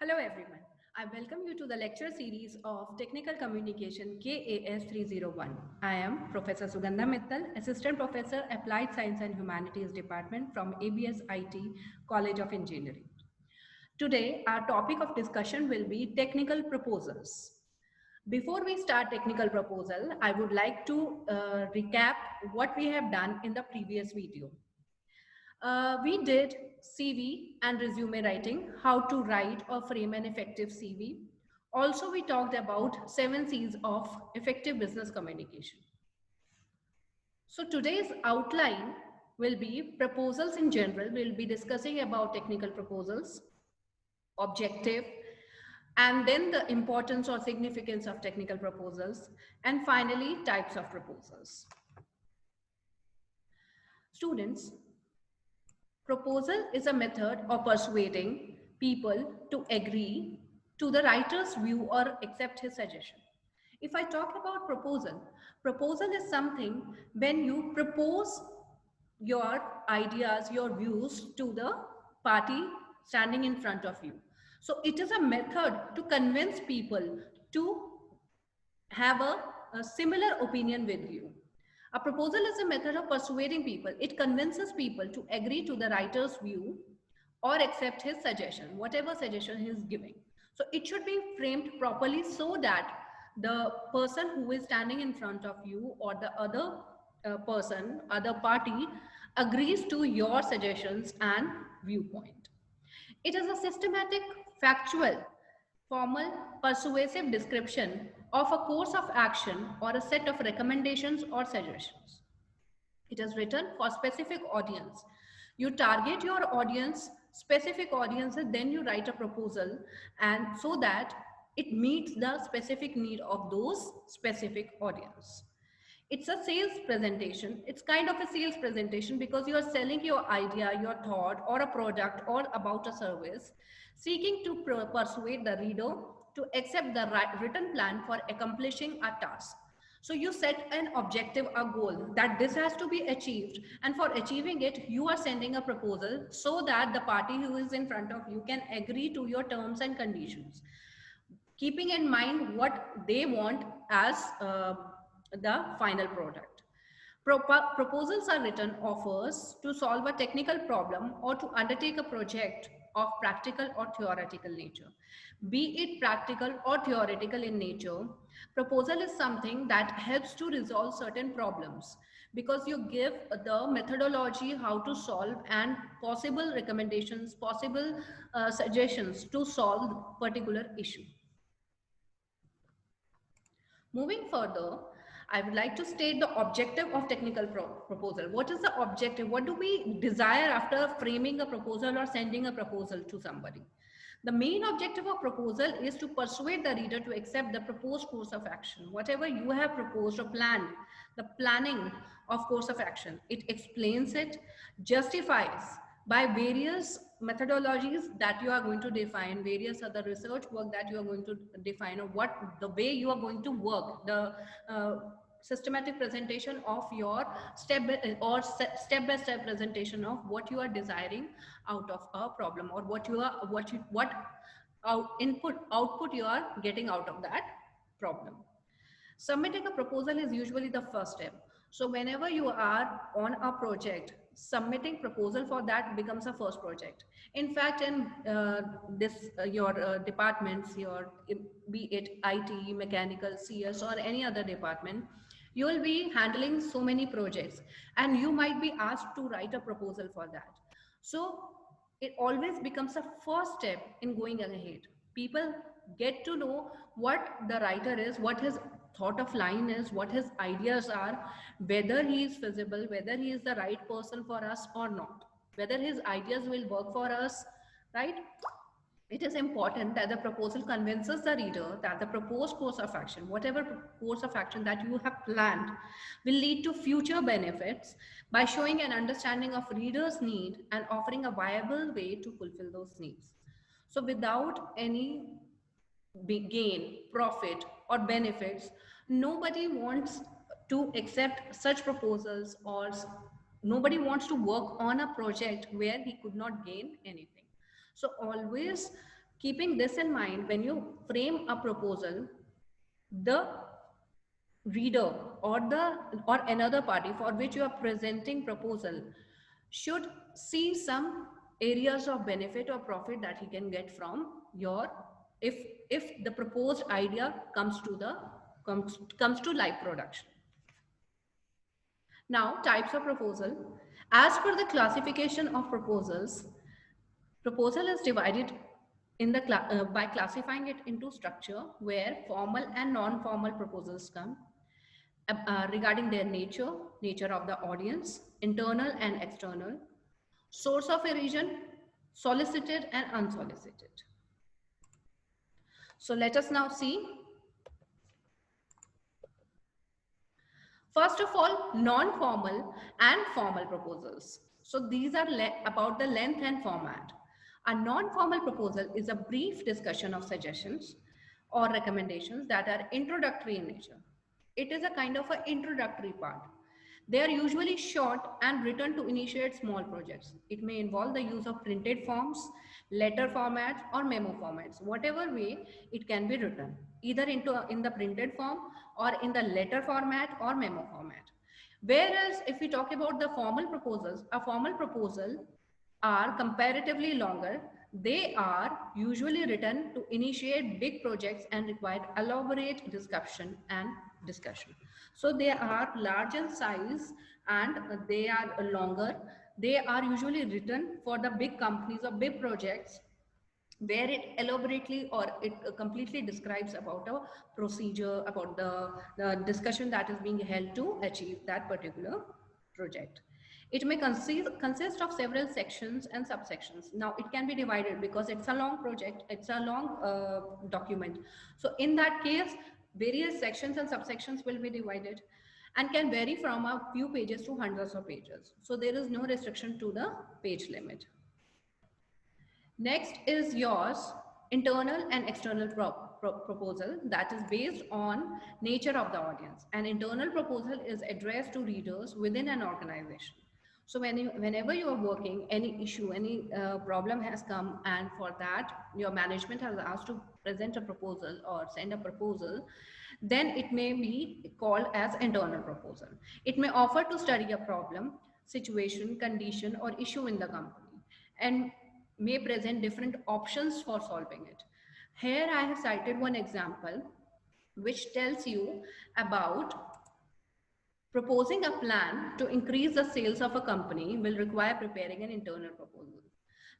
Hello everyone. I welcome you to the lecture series of Technical Communication KAS 301. I am Professor Sugandha Mittal, Assistant Professor Applied Science and Humanities Department from ABS IT College of Engineering. Today our topic of discussion will be technical proposals. Before we start technical proposal, I would like to recap what we have done in the previous video. We did CV and resume writing, how to write or frame an effective CV. Also, we talked about 7 C's of effective business communication. So today's outline will be proposals in general. We'll be discussing about technical proposals, objective, and then the importance or significance of technical proposals, and finally, types of proposals. Students, proposal is a method of persuading people to agree to the writer's view or accept his suggestion. If I talk about proposal, proposal is something when you propose your ideas, your views to the party standing in front of you. So it is a method to convince people to have a similar opinion with you. A proposal is a method of persuading people. It convinces people to agree to the writer's view or accept his suggestion, whatever suggestion he is giving. So it should be framed properly so that the person who is standing in front of you or the other person, other party agrees to your suggestions and viewpoint. It is a systematic, factual, formal, persuasive description of a course of action or a set of recommendations or suggestions. It is written for specific audience. You target your audience, specific audiences, then you write a proposal, and so that it meets the specific need of those specific audience. It's a sales presentation. It's kind of a sales presentation because you are selling your idea, your thought, or a product, or about a service, seeking to persuade the reader to accept the written plan for accomplishing a task. So you set an objective, a goal that this has to be achieved, and for achieving it, you are sending a proposal so that the party who is in front of you can agree to your terms and conditions, keeping in mind what they want as the final product. Proposals are written offers to solve a technical problem or to undertake a project of practical or theoretical nature. Be it practical or theoretical in nature, proposal is something that helps to resolve certain problems because you give the methodology how to solve and possible recommendations, possible suggestions to solve particular issue. Moving further, I would like to state the objective of technical proposal. What is the objective? What do we desire after framing a proposal or sending a proposal to somebody? The main objective of proposal is to persuade the reader to accept the proposed course of action. Whatever you have proposed or planned, the planning of course of action, it explains it, justifies by various methodologies that you are going to define, various other research work that you are going to define, or what the way you are going to work, the systematic presentation of your step-by-step presentation of what you are desiring out of a problem, or what output you are getting out of that problem. Submitting a proposal is usually the first step. So whenever you are on a project, submitting proposal for that becomes a first project. In fact, in your departments, be it IT, mechanical, CS, or any other department, you will be handling so many projects, and you might be asked to write a proposal for that. So it always becomes a first step in going ahead. People get to know what the writer is, what his thought of line is, what his ideas are, whether he is feasible, whether he is the right person for us or not, whether his ideas will work for us, right? It is important that the proposal convinces the reader that the proposed course of action, whatever course of action that you have planned, will lead to future benefits by showing an understanding of reader's need and offering a viable way to fulfill those needs. So without any gain, profit, or benefits, nobody wants to accept such proposals, or nobody wants to work on a project where he could not gain anything. So always Keeping this in mind, when you frame a proposal, the reader or another party for which you are presenting proposal should see some areas of benefit or profit that he can get from your, if the proposed idea comes to live production. Now, types of proposal. As per the classification of proposals, proposal is divided by classifying it into structure, where formal and non-formal proposals come, regarding their nature of the audience, internal and external, source of origin, solicited and unsolicited. So let us now see. First of all, non-formal and formal proposals. So these are about the length and format. A non-formal proposal is a brief discussion of suggestions or recommendations that are introductory in nature. It is a kind of an introductory part. They are usually short and written to initiate small projects. It may involve the use of printed forms, letter formats, or memo formats. Whatever way it can be written, either in the printed form or in the letter format or memo format. Whereas if we talk about the formal proposals, a formal proposal are comparatively longer. They are usually written to initiate big projects and require elaborate discussion. So they are large in size and they are longer. They are usually written for the big companies or big projects, where it elaborately or it completely describes about a procedure, about the discussion that is being held to achieve that particular project. It may consist of several sections and subsections. Now it can be divided because it's a long project, it's a long document. So in that case, various sections and subsections will be divided and can vary from a few pages to hundreds of pages. So there is no restriction to the page limit. Next is yours internal and external proposal that is based on nature of the audience. An internal proposal is addressed to readers within an organization. So whenever you are working, any issue, any problem has come, and for that your management has asked to present a proposal or send a proposal, then it may be called as internal proposal. It may offer to study a problem, situation, condition, or issue in the company, and may present different options for solving it. Here I have cited one example which tells you about proposing a plan to increase the sales of a company will require preparing an internal proposal.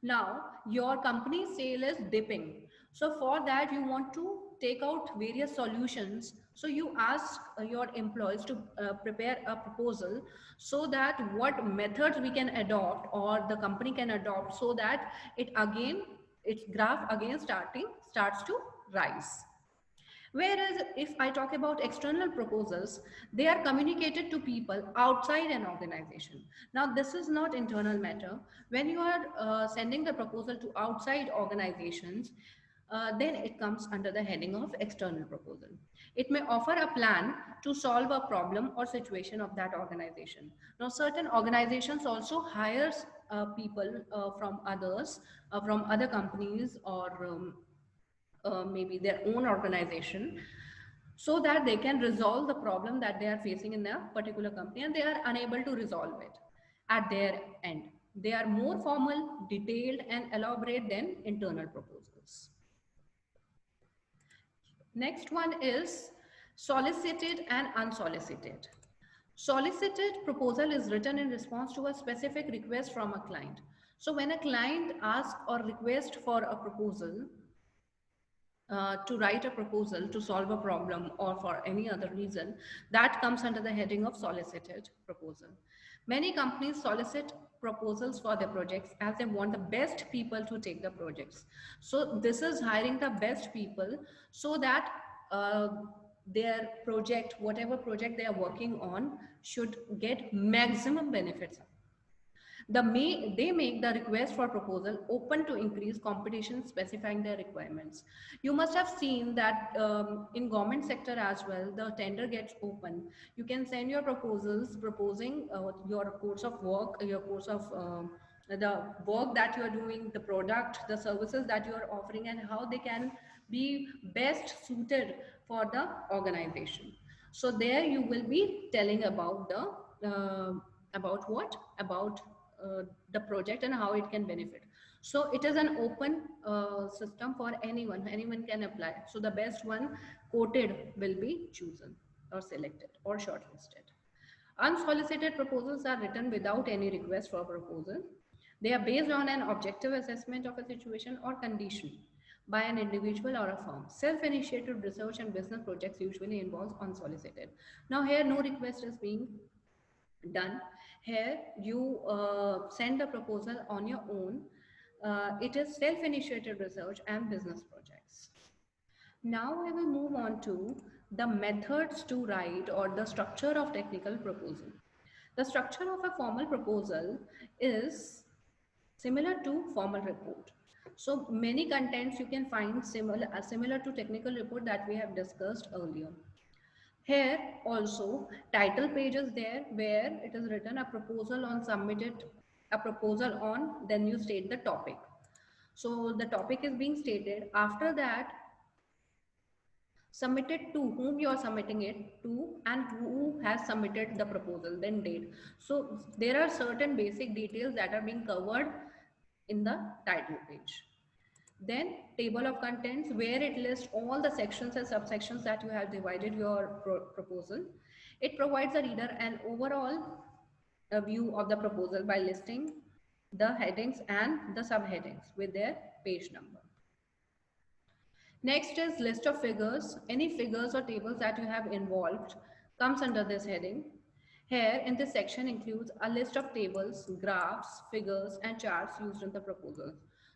Now, your company's sale is dipping. So for that, you want to take out various solutions. So you ask your employees to prepare a proposal so that what methods we can adopt or the company can adopt so that its graph again starts to rise. Whereas if I talk about external proposals, they are communicated to people outside an organization. Now, this is not internal matter. When you are sending the proposal to outside organizations, then it comes under the heading of external proposal. It may offer a plan to solve a problem or situation of that organization. Now, certain organizations also hires people from other companies or maybe their own organization, so that they can resolve the problem that they are facing in their particular company and they are unable to resolve it at their end. They are more formal, detailed, and elaborate than internal proposals. Next one is solicited and unsolicited. Solicited proposal is written in response to a specific request from a client. So when a client asks or requests for a proposal, to write a proposal to solve a problem or for any other reason, that comes under the heading of solicited proposal. Many companies solicit proposals for their projects as they want the best people to take the projects. So this is hiring the best people so that their project, whatever project they are working on, should get maximum benefits. They make the request for proposal open to increase competition, specifying their requirements. You must have seen that in government sector as well, the tender gets open. You can send your proposals proposing your course of work, your course of the work that you are doing, the product, the services that you are offering, and how they can be best suited for the organization. So there you will be telling about the about what about the project and how it can benefit. So it is an open system for anyone. Anyone can apply. So the best one quoted will be chosen or selected or shortlisted. Unsolicited proposals are written without any request for proposal. They are based on an objective assessment of a situation or condition by an individual or a firm. Self-initiated research and business projects usually involve unsolicited. Now here no request is being done. Here you send the proposal on your own. It is self-initiated research and business projects. Now I will move on to the methods to write or the structure of technical proposal. The structure of a formal proposal is similar to formal report. So many contents you can find similar to technical report that we have discussed earlier. Here also title page is there where it is written a proposal on submitted, a proposal on, then you state the topic. So the topic is being stated. After that, submitted to, whom you are submitting it to, and who has submitted the proposal, then date. So there are certain basic details that are being covered in the title page. Then table of contents where it lists all the sections and subsections that you have divided your proposal. It provides the reader an overall view of the proposal by listing the headings and the subheadings with their page number. Next is list of figures. Any figures or tables that you have involved comes under this heading. Here in this section includes a list of tables, graphs, figures and charts used in the proposal.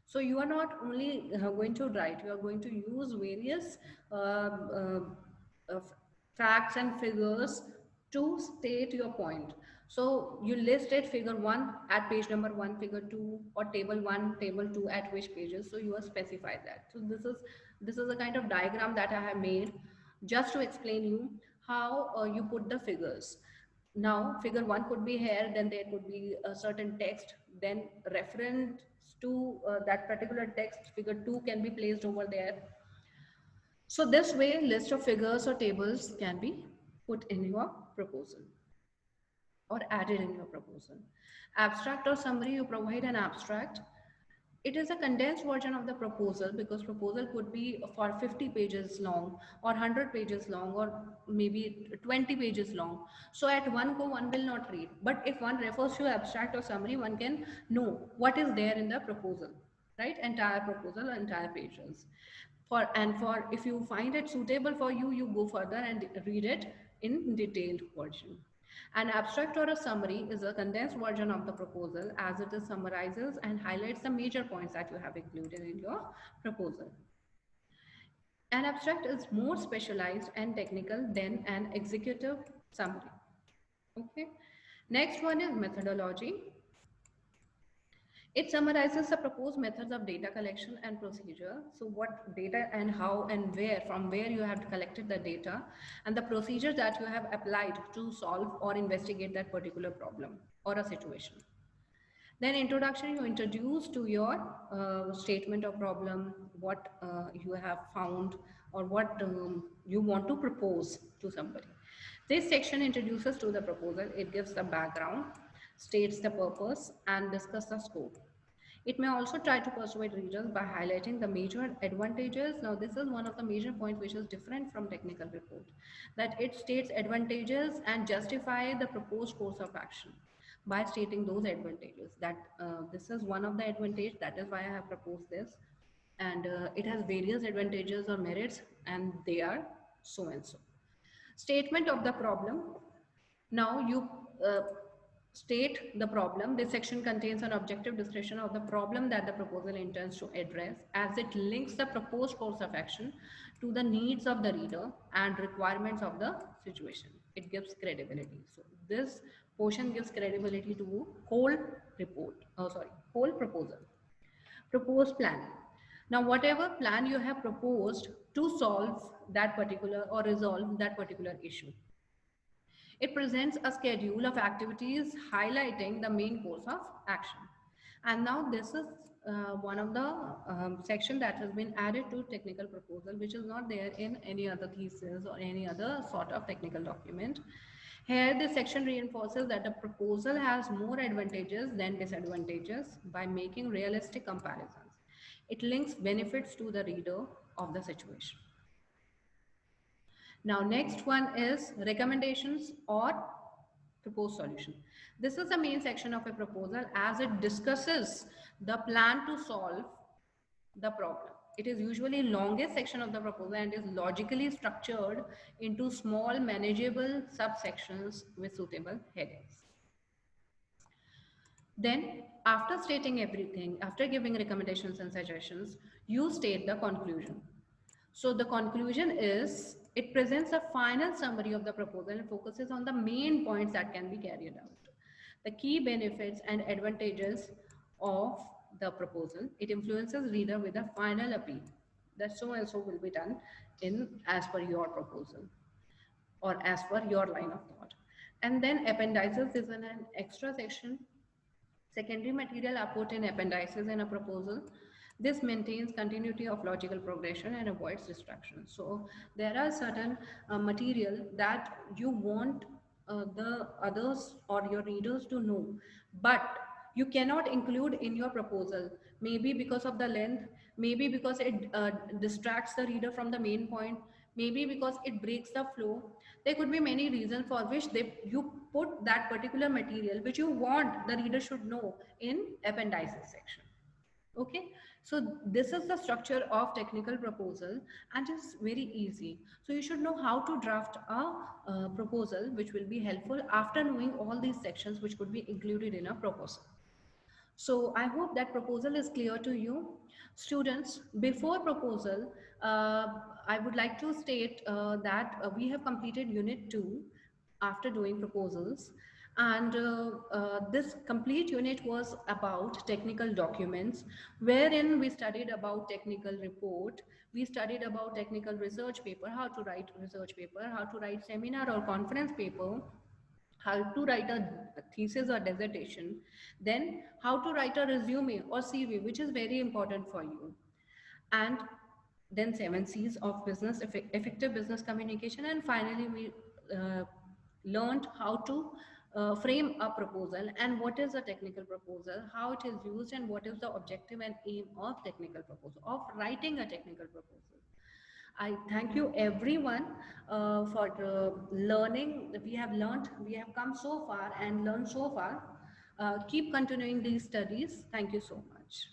So you are not only going to write, you are going to use various facts and figures to state your point. So you listed figure 1 at page number 1, figure 2, or table 1, table 2 at which pages. So you have specified that. So this is a kind of diagram that I have made just to explain you how you put the figures. Now figure 1 could be here, then there could be a certain text, then reference to that particular text, figure 2 can be placed over there. So this way list of figures or tables can be put in your proposal or added in your proposal. Abstract or summary, you provide an abstract. It is a condensed version of the proposal because proposal could be for 50 pages long or 100 pages long or maybe 20 pages long. So at one go, one will not read. But if one refers to abstract or summary, one can know what is there in the proposal, right? Entire proposal, entire pages. For if you find it suitable for you, you go further and read it in detailed version. An abstract or a summary is a condensed version of the proposal as it is summarizes and highlights the major points that you have included in your proposal. An abstract is more specialized and technical than an executive summary. Okay. Next one is methodology. It summarizes the proposed methods of data collection and procedure. So what data and how and where, from where you have collected the data and the procedures that you have applied to solve or investigate that particular problem or a situation. Then introduction, you introduce to your statement of problem, what you have found or what you want to propose to somebody. This section introduces to the proposal. It gives the background, states the purpose and discuss the scope. It may also try to persuade readers by highlighting the major advantages. Now, this is one of the major points which is different from technical report, that it states advantages and justify the proposed course of action by stating those advantages. That this is one of the advantages, that is why I have proposed this, and it has various advantages or merits, and they are so and so. Statement of the problem. Now you state the problem. This section contains an objective description of the problem that the proposal intends to address, as it links the proposed course of action to the needs of the reader and requirements of the situation. It gives credibility. So this portion gives credibility to whole report. Whole proposal. Proposed plan. Now, whatever plan you have proposed to solve that particular or resolve that particular issue, it presents a schedule of activities highlighting the main course of action. And now this is one of the section that has been added to technical proposal, which is not there in any other thesis or any other sort of technical document. Here, this section reinforces that a proposal has more advantages than disadvantages by making realistic comparisons. It links benefits to the reader of the situation. Now, next one is recommendations or proposed solution. This is the main section of a proposal as it discusses the plan to solve the problem. It is usually longest section of the proposal and is logically structured into small manageable subsections with suitable headings. Then, after stating everything, after giving recommendations and suggestions, you state the conclusion. So the conclusion is, it presents a final summary of the proposal and focuses on the main points that can be carried out. The key benefits and advantages of the proposal. It influences reader with a final appeal that so and so will be done in as per your proposal or as per your line of thought. And then appendices is an extra section. Secondary material are put in appendices in a proposal. This maintains continuity of logical progression and avoids distraction. So there are certain material that you want the others or your readers to know, but you cannot include in your proposal, maybe because of the length, maybe because it distracts the reader from the main point, maybe because it breaks the flow. There could be many reasons for which you put that particular material which you want the reader should know in appendices section. Okay, so this is the structure of technical proposal and it's very easy. So you should know how to draft a proposal which will be helpful after knowing all these sections which could be included in a proposal. So I hope that proposal is clear to you. Students, before proposal, I would like to state that we have completed unit 2 after doing proposals. And this complete unit was about technical documents, wherein we studied about technical report, we studied about technical research paper, how to write research paper, how to write seminar or conference paper, how to write a thesis or dissertation, then how to write a resume or CV, which is very important for you. And then 7 C's of business, effective business communication. And finally, we learned how to frame a proposal and what is a technical proposal, how it is used, and what is the objective and aim of technical proposal, of writing a technical proposal. I thank you everyone for learning. We have learned, we have come so far and learned so far. Keep continuing these studies. Thank you so much.